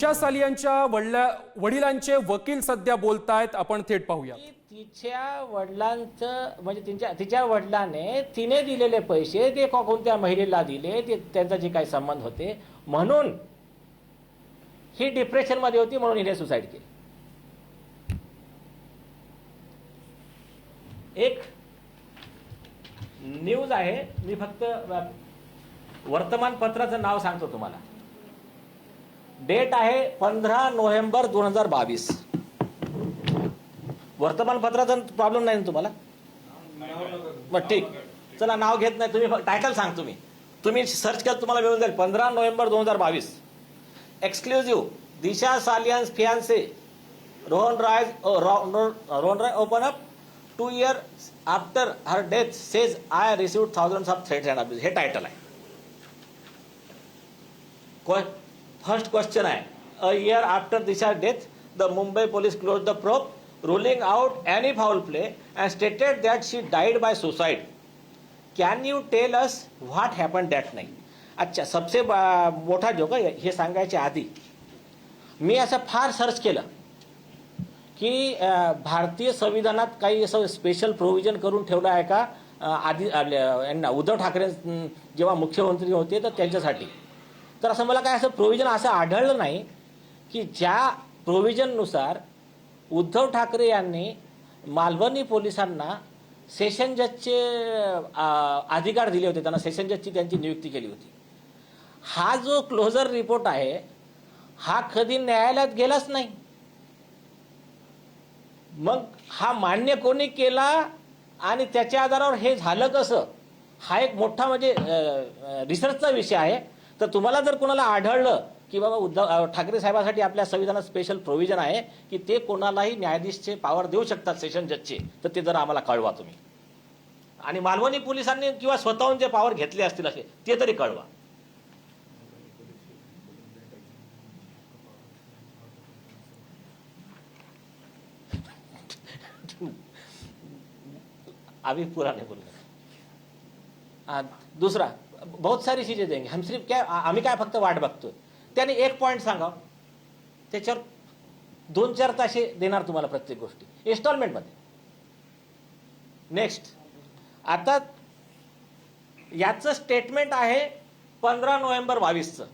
दिशा सालियांच्या वडिलांचे वकील सध्या बोलतायत, आपण थेट पाहूया। तिच्या वडिलांचं म्हणजे तिच्या वडिलांने तिने दिलेले पैसे ते कोणत्या महिलेला दिले, ते त्यांचा जे काही संबंध होते, म्हणून ही डिप्रेशन मध्ये होती, म्हणून हिने सुसाईड केली। एक न्यूज आहे, मी फक्त वर्तमानपत्राचं नाव सांगतो तुम्हाला। डेट आहे 15 नोव्हेंबर 2022। वर्तमानपत्राचा प्रॉब्लेम नाही ना तुम्हाला? बरं ठीक, चला नाव घेत नाही, तुम्ही टायटल सांगतो मी, तुम्ही सर्च केलं तुम्हाला मिळून जाईल। 15 November 2022, exclusive, Disha Salian's fiance Rohan Rai open up 2 years after her death says I received thousands of threats and abuse. हे टायटल आहे। फर्स्ट क्वेश्चन आहे, a year after Disha death the Mumbai police close the probe, ruling out any foul play and stated that she died by suicide. Can you tell us what happened that night? अच्छा, सबसे मोठा joke हे सांगायच्या आधी मी असं फार search केलं की भारतीय संविधानात काही असं स्पेशल प्रोव्हिजन करून ठेवलं आहे का आधी यांना, उद्धव ठाकरे जेव्हा मुख्यमंत्री होते तर त्यांच्यासाठी। तर असं मला काय असं प्रोव्हिजन असं आढळलं नाही की ज्या प्रोव्हिजननुसार उद्धव ठाकरे यांनी मालवणी पोलिसांना सेशन जजचे अधिकार दिले होते, त्यांना सेशन जजची त्यांची नियुक्ती केली होती। हा जो क्लोजर रिपोर्ट आहे हा कधी न्यायालयात गेलाच नाही। मग हा मान्य कोणी केला आणि त्याच्या आधारावर हे झालं कसं, हा एक मोठा म्हणजे रिसर्चचा विषय आहे। तर तुम्हाला जर कोणाला आढळलं की बाबा उद्धव ठाकरे साहेबांसाठी आपल्या संविधानात स्पेशल प्रोव्हिजन आहे की ते कोणालाही न्यायाधीशचे पॉवर देऊ शकतात सेशन जजचे, तर ते जरा आम्हाला कळवा तुम्ही। आणि मालवणी पोलिसांनी किंवा स्वतःहून जे पॉवर घेतले असतील असे ते तरी कळवा। अभी पूरा नहीं बोलना। दूसरा, बहुत सारी चीजें देंगे हम, सिर्फ क्या आम्ही काय फक्त वाट बघतोय। त्याने एक पॉइंट सांगा, त्याच्यावर 2-4 ताशे देणार तुम्हाला प्रत्येक गोष्टी इन्स्टॉलमेंट मध्ये। नेक्स्ट, आता याचं स्टेटमेंट आहे 15 नोव्हेंबर 22चं।